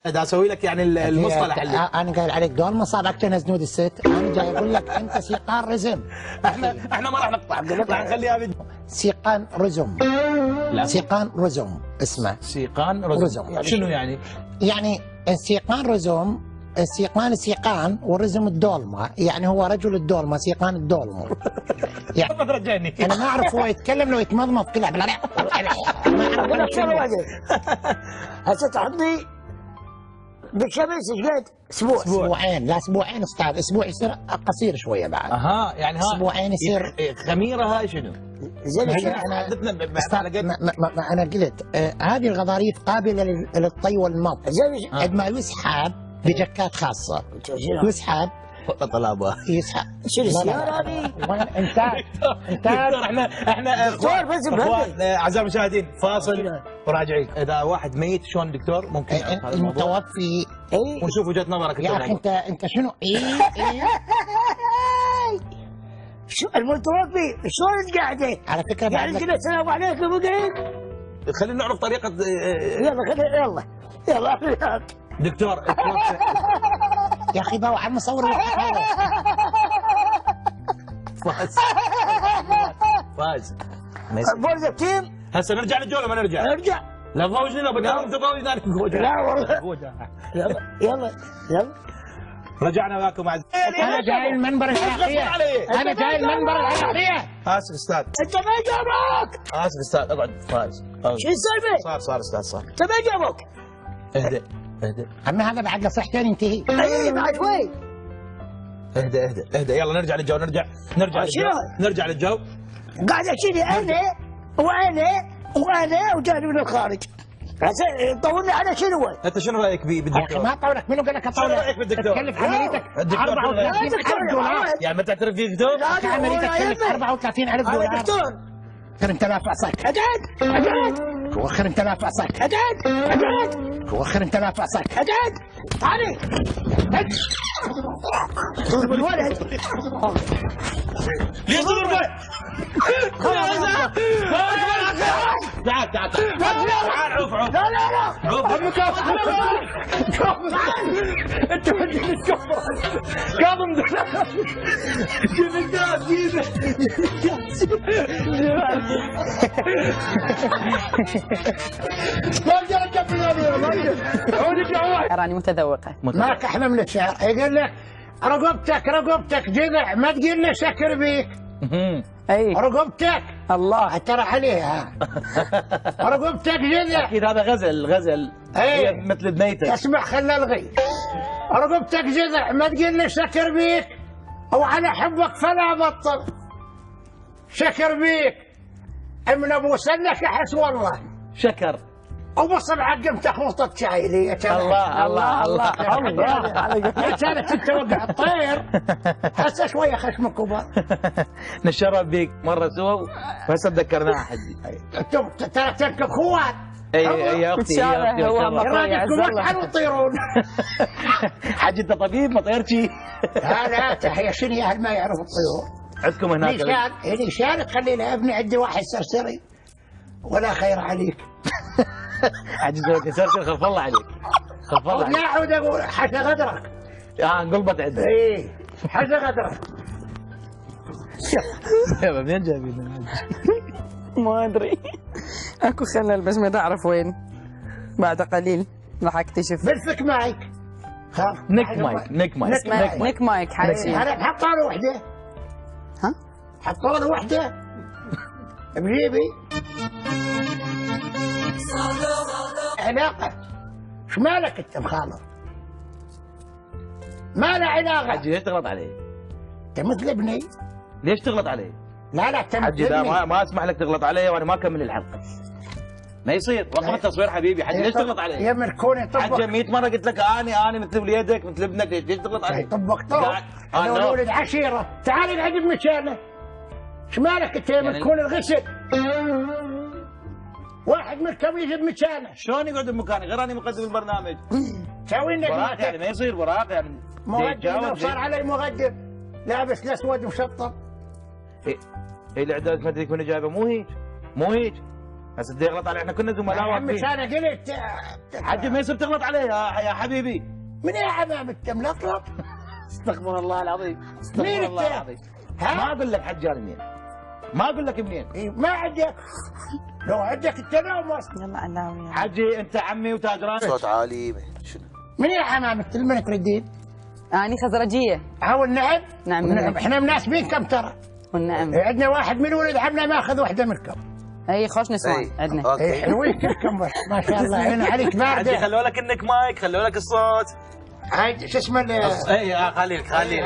ده اسوي لك يعني المصطلح اللي انا قايل عليك دول مصابك تنزنود الست، انا جاي اقول لك انت سيقان رزم. احنا ما راح نقطع، نقطع نخليها فيديو. سيقان رزم. لا سيقان رزم اسمه. سيقان رزم. شنو يعني؟ يعني السيقان رزم، السيقان والرزم الدولمه، يعني هو رجل الدولمه، سيقان الدولمه. يعني ما ترجعني. انا ما اعرف هو يتكلم لو يتمضمض كلها ما اعرف شنو. هسه تحطني بالشمس ايش قد؟ اسبوعين. لا اسبوعين استاذ، اسبوع يصير قصير شويه بعد. اها يعني ها اسبوعين يصير خميره. هاي شنو؟ زين انا حدثنا انا قلت هذه الغضاريف قابله للطي والمض. زين عندما يسحب بجكات خاصه، يسحب طلابه شنو السياره هذه؟ انتاج احنا دكتور بس اخوان اعزائي المشاهدين فاصل وراجعين. اذا واحد ميت شلون دكتور ممكن هذا الموضوع المتوفي ونشوف وجهه نظرك يا اخي. انت شنو شو المتوفي شلون قاعده؟ على فكره يعني كذا السلام عليكم وقعد. خلينا نعرف طريقه. يلا يلا دكتور يا اخي باو عم مصور فاز بورد التيم. هسه نرجع للجوله ما نرجع. ارجع. لا تضوجنا بدنا تضوجنا. لا والله. يلا رجعنا معكم مع انا جاي المنبر العراقيه. انا جاي المنبر العراقيه. اسف استاذ. انت ما جابك. اسف استاذ اقعد. فاز شو السالفه؟ صار استاذ صار. انت ما جابك. اهدأ عمي هذا بعد له صحتين ينتهي. اي بعد شوي. اهدأ يلا نرجع للجو. نرجع للجو. قاعد اشيلي انا وانا وجاني من الخارج. طولنا على شنو؟ انت شنو رايك بالدكتور؟ يا اخي ما طولك، منو قال لك اطولك؟ شنو رايك بالدكتور؟ تكلف عمليتك الدكتور 34,000 دولار. يعني ما تعترف فيه دكتور؟ عمليتك تكلف 34,000 انا دولار. دكتور. اخر انت لا فعصك. اقعد. واخر انت لا فعصك. اقعد. واخر انت لا فعصك. اقعد. تعالي. ضرب الولد. ليش ضربه؟ تعال عوف لا انت كاظم راني متذوقة. ماك احلى من الشعر. يقول لك رقبتك جذع، ما تقول له شكر بيك. اي رقبتك الله ترى عليها. رقبتك جذع. اكيد هذا غزل. هي مثل بنيتك. اسمع خلنا الغي. رقبتك جذع، ما تقول له شكر بيك، او على حبك فلا بطل. شكر بيك من ابو سلك احس والله شكر وبص بعقم تخلطت شاي لي. الله كانت انت وقع الطير. هسه شويه خشمك كبر. نشرب بيك مره سوا وهسه تذكرناها حجي. انتم ترى تركب خوات. اي يا اختي هو يراجعكم وسعا وتطيرون. حجي انت طبيب ما طيرتي. لا هي شنو يا اهل ما يعرفوا الطيور. عندكم هناك نيشان تخلي لها ابني عندي واحد سرسري ولا خير عليك. حجي زوجك سرسر خلف الله عليك. خلف الله عليك. لا اعود اقول حتى غدرك. انقلبت عندك. اي حتى غدرك. منين جايبين؟ ما ادري. اكو خلل بس ما اعرف وين. بعد قليل راح اكتشف. بالفك مايك. نيك مايك حاجي. انا حطوا له وحده. ها؟ حطوا له وحده بجيبي. علاقة ايش مالك انت مخالط؟ ما له علاقة. حجي ليش تغلط عليه؟ انت مثل ابني. ليش تغلط عليه؟ لا انت مثل حجي ابني. ما اسمح لك تغلط عليه وانا ما اكمل الحلقة. ما يصير وقف التصوير حبيبي. حجي ليش تغلط عليه؟ يا من كوني طبق. حجي 100 مرة قلت لك اني مثل وليدك مثل ابنك ليش تغلط عليه؟ طبق انا ولد عشيرة. تعال اقعد بمكانه. ايش مالك انت يا من تكون الغسل؟ واحد مركب يجي بمكانه. شلون يقعد بمكانه غير اني مقدم البرنامج؟ سوي لك وراق يعني ما يصير وراق يعني. مقدم صار علي مقدم لابس الاسود مشطب. الاعداد ما ادري من جايبه مو هيك بس انت يغلط علي، احنا كنا زملاء يا عمي واقفين. انا قلت حجي ما يصير تغلط علي يا حبيبي. من يا عمام انت ملطلط؟ استغفر الله العظيم، مين استغفر الله انت؟ العظيم. ها؟ ما اقول لك حجار منين، ما اقول لك منين. إيه، ما عندك، لو عندك التناوم يلا انام يا حجي انت عمي وتاجران. صوت عالي شنو؟ من يا عمام انت من تردين؟ اني خزرجيه. هاو النعم؟ نعم والنعم. احنا مناسبين كم ترى؟ والنعم. عندنا واحد من ولد عمنا ماخذ واحده منكم. اي خوش نسوان عندنا. اي اوكي. حلوين كلكم بس ما شاء الله عين عليك حجي بارده. خلوا لك انك مايك، خلوا لك الصوت. هاي شو اسمه اي خليك خليك.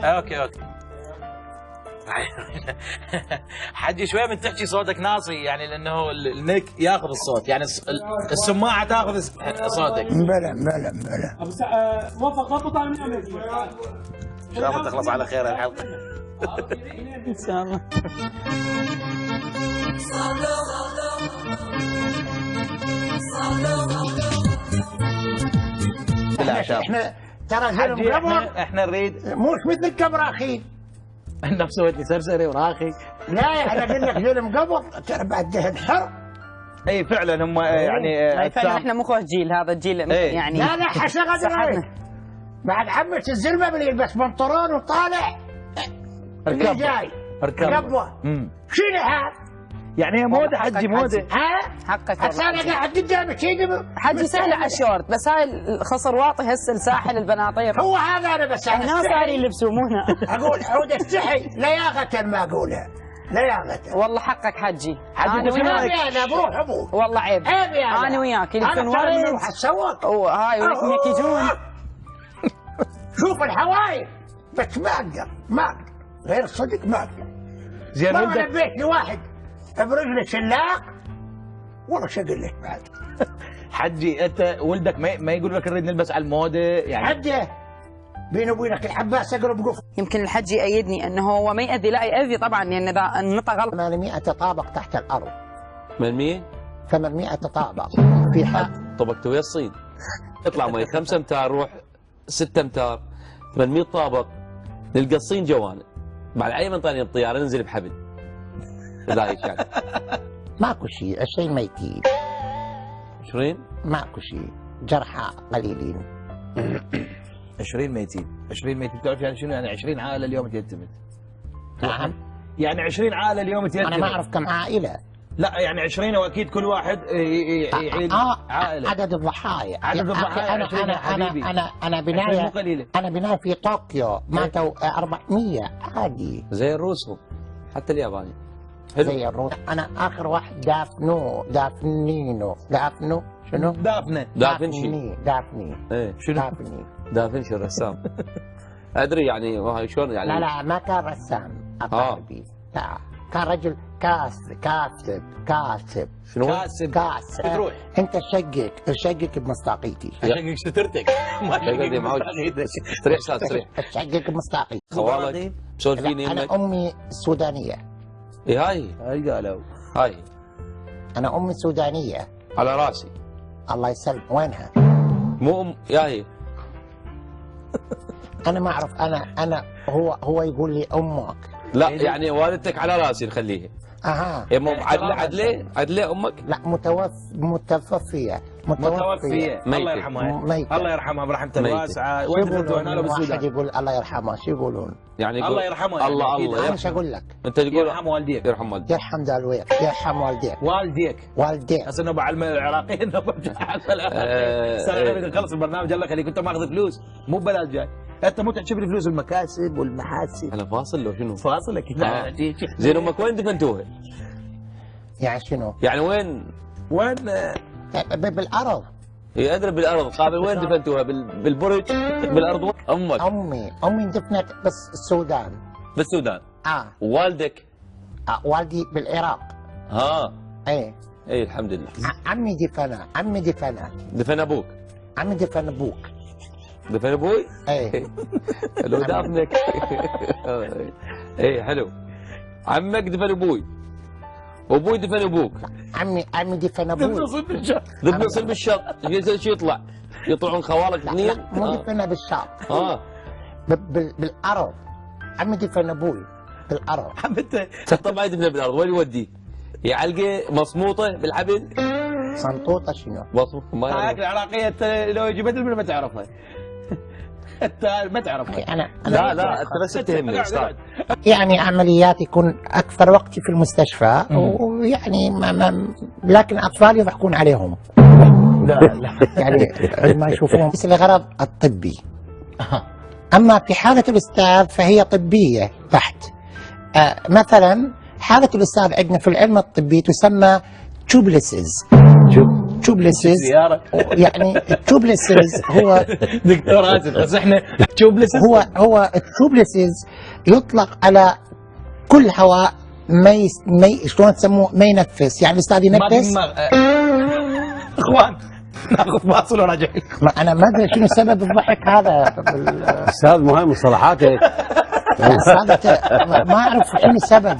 اوكي اوكي. حجي شوي من تحكي صوتك ناصي يعني، لانه النك ياخذ الصوت يعني، السماعه تاخذ صوتك. بلا بلا بلا. موفق ضبط على المية. ان شاء الله تخلص على خير الحلقه. ان شاء الله. احنا ترى زلم حجي قبر احنا نريد مش مثل براخين. نفس سويت لي سرسري وراخي. لا انا اقول لك زلم قبر ترى بعد دهن حر. اي فعلا هم يعني فعلا أجسام. احنا مو خوش جيل، هذا الجيل إيه. يعني. لا لا حسن غدر صحتنا. بعد عمة الزلمه اللي يلبس بنطلون وطالع اللي اركب جاي اركب. قبوه. شنو هذا؟ يعني هي موده حجي موده. ها؟ حقك هسه والله. انا قاعد قدامك شيء حجي سهل على الشورت، بس هاي الخصر واطي هسه لساحل البناطير. هو هذا انا بس انا هنا صار استحي. يلبسوا مو هنا. اقول حود استحي لياقة ما اقولها لياقة. والله حقك حجي. حجي انا شنو وياك. رأيك؟ انا بروح ابوه والله عيب. عيب يا انا وياك يلبسون انا ترى ورد نروح اتسوق. وهاي ويكيجون. شوف الحوايب بس ما اقدر ما اقدر غير الصدق ما اقدر. زين ما ولدك نبيت لي واحد برجله شلاق والله شو اقول لك بعد. حجي انت ولدك ما يقول لك نريد نلبس على الموده يعني. حده بيني وبينك العباس اقرب قف. يمكن الحج يأيدني انه هو ما يأذي، لا يأذي طبعا لان اذا النطق غلط. 800 طابق تحت الارض. من مين؟ 800 طابق في حق. طبقت ويا الصين اطلع مي 5 امتار روح 6 امتار 800 طابق نلقى الصين جوانب بعد اي من طاني الطياره ننزل بحبل ذلك يعني ماكو شيء 20 ميتين 20 ماكو شيء جرحى قليلين. 20 ميتين 20 ميتين تعرف يعني شنو؟ يعني 20 عائله اليوم تيتمت. نعم يعني 20 عائله اليوم تيتمت. انا ما اعرف كم عائله. لا يعني 20 واكيد كل واحد يعيد عائله. عدد الضحايا. عدد الضحايا انا 20 يا حبيبي. انا 20 بنايه مو قليله. انا بنايه في طوكيو ماتوا 400 عادي زي الروس هم حتى الياباني حلو زي الروس. انا اخر واحد دافنينو شنو؟ دافنه. دافنشي دافني ايه شنو؟ دافني. دافنشي الرسام ادري يعني هاي شلون يعني لا لا ما كان رسام أقاربي. لا كان رجل كاتب شنو؟ كاسب. كاسب. تروح. انت شقق بمصداقيتي. عشان سترتك. ما شقق معوج. استريح استاذ استريح شقق بمصداقيتي. خوالك مسولفين انا يمك امي سودانيه. اي هاي هاي قالوا. هاي انا امي سودانيه على راسي الله يسلم. وينها؟ مو يا هي انا ما اعرف. انا هو يقول لي امك. لا يعني والدتك على راسي نخليها اها يا مو عدلي امك لا متوفيه متوفيه الله ميتة. يرحمها. ميتة. الله يرحمها برحمته ميتة. الواسعه. شو وين يقولون؟ تدوها له واحد بالسودان؟ يقول الله يرحمه شو يقولون؟ يعني يقول الله يرحمه يعني الله أكيد. الله انا شو اقول لك؟ انت تقول يرحم والديك. يرحم والديك يرحم دالويك يرحم والديك والديك. هسه انا بعلم العراقيين خلص البرنامج الله يخليك. انت ماخذ فلوس مو ببلاش جاي. انت مو تحسب الفلوس المكاسب والمحاسب. انا فاصل لو شنو؟ فاصل اكيد. زين امك وين دفنتوها؟ يعني شنو؟ يعني وين؟ وين؟ بالارض. هي ادري بالارض قابل وين دفنتوها؟ بالبرج بالارض امك امي دفنت بس السودان. بالسودان اه ووالدك؟ والدي بالعراق. ايه ايه الحمد لله عمي دفنه دفن ابوك عمي دفن ابوك. دفن ابوي؟ ايه لو دافنك ايه حلو عمك دفن ابوي وابوي دفن ابوك عمي دفن ابوي. ضد نصل بالشط شو يطلع؟ يطلعون خوالك اثنين؟ لا مو دفنه بالشاط. اه بالارض. عمي دفن ابوي. بالارض. حبيت حطه ما يدفنه بالارض، وين يوديه؟ يعلقه مصموطه بالحبل؟ صنطوطه شنو؟ مصموط ما هاك يعرف. العراقيه لو يجي بدل ما تعرفها. انت ما تعرفها. انا لا انت بس تتهمني استاذ. يعني عمليات يكون اكثر وقتي في المستشفى، ويعني لكن اطفال يضحكون عليهم. لا يعني عندما يشوفون بس لغرض الطبي. اما في حاله الاستاذ فهي طبيه بحت. مثلا حاله الاستاذ عندنا في العلم الطبي تسمى توبلسز. توبلسز زياره يعني التوبلسز هو دكتور اسف بس احنا توبلس هو التوبلسز يطلق على كل هواء شلون تسموه ما ينفس، يعني الاستاذ ينفس. اخوان ناخذ فاصل وراجع. انا ما ادري شنو سبب الضحك هذا. استاذ مو هاي مصطلحاتك. استاذ ما اعرف شنو السبب.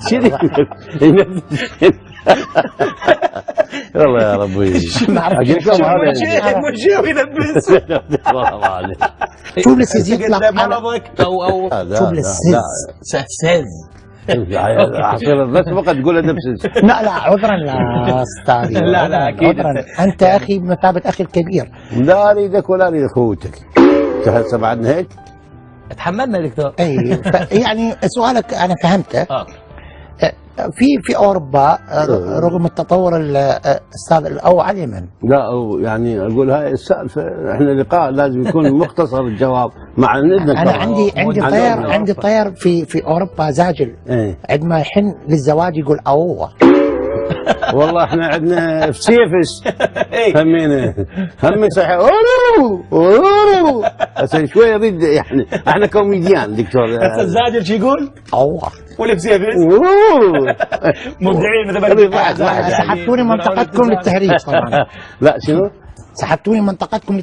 والله يا ربي ما اعرف اجيب لكم هذا مشي ويلبس. توبلسز يطلق على مرضك او توبلسز. عصير بس فقط تقول نفس. لا عذرا يا استاذ. لا، أكيد. عذرا انت اخي بمثابه اخي الكبير. لا اريدك ولا اريد اخوتك. هسه بعدنا هيك. تحملنا دكتور. اي يعني سؤالك انا فهمته. في اوروبا رغم التطور الاستاذ او على اليمن. لا يعني اقول هاي السالفه احنا لقاء لازم يكون مختصر الجواب مع انا عندي طير في اوروبا زاجل. ايه. عندما يحن للزواج يقول اوه. والله احنا عندنا في سيفس همينا هم صحيح بس شوي يريد يعني احنا كوميديان دكتور. بس الزاجل شو يقول؟ اوه ولبس يفس مبدعين مثل سحبتوني منطقتكم للتهريج طبعا. لا شنو؟ سحبتوني منطقتكم